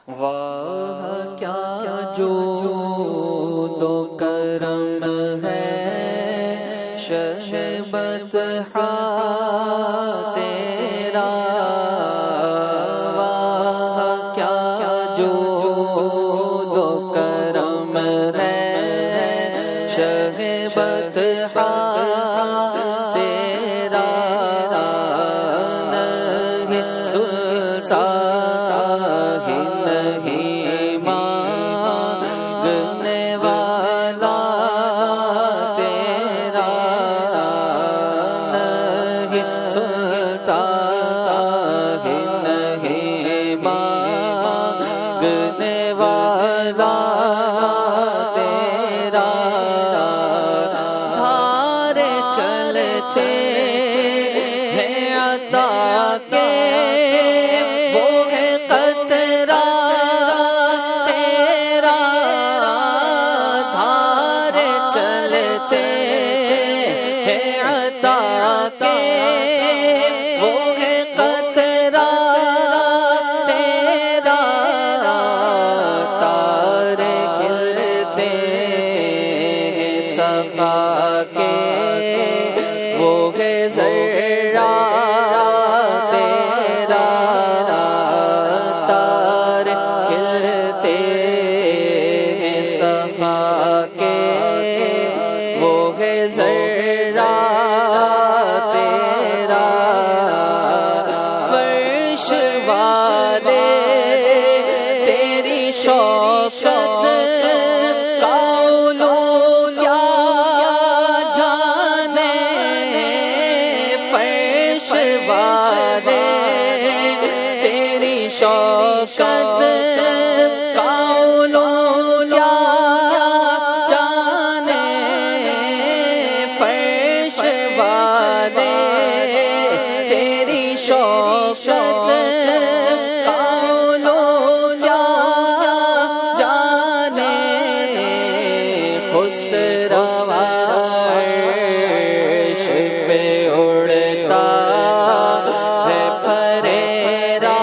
واہ کیا جود و کرم ہے شہ بطحا تیرا، واہ کیا جود و کرم ہے شہ بطحا تیرا، نہیں سلطان صفا کے وہ ہے ذرا تیرا، تارے کھلتے ہیں صفا کے وہ ہے ذرا تیرا، فرش والے تیری شوقت شوقت قولوں کیا جانے، فرش والے تیری شوقت قولوں کیا جانے، خسرو عرش پہ اڑتا ہے پھریرا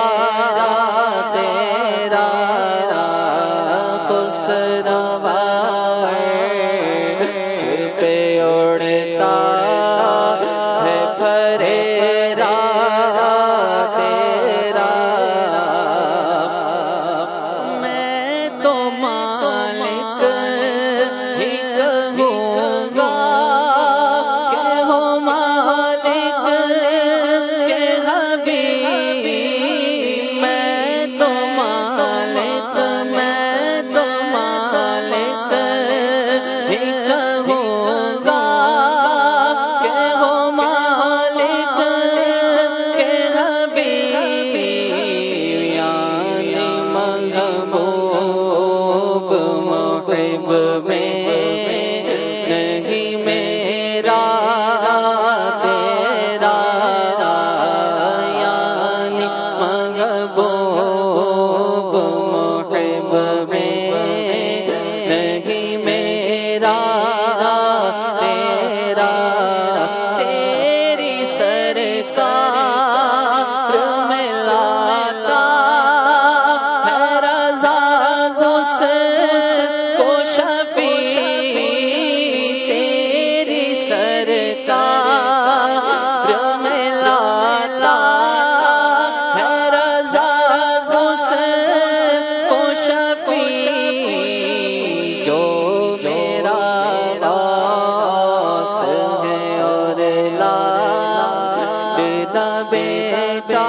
بیٹا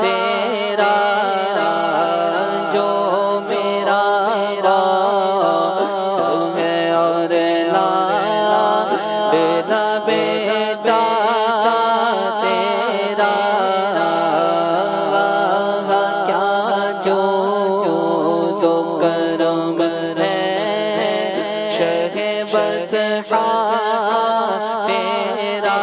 تیرا جو میرا راز ہے اور میرا بیٹا تیرا، کیا جو کرم ہے شہ بطحا تیرا،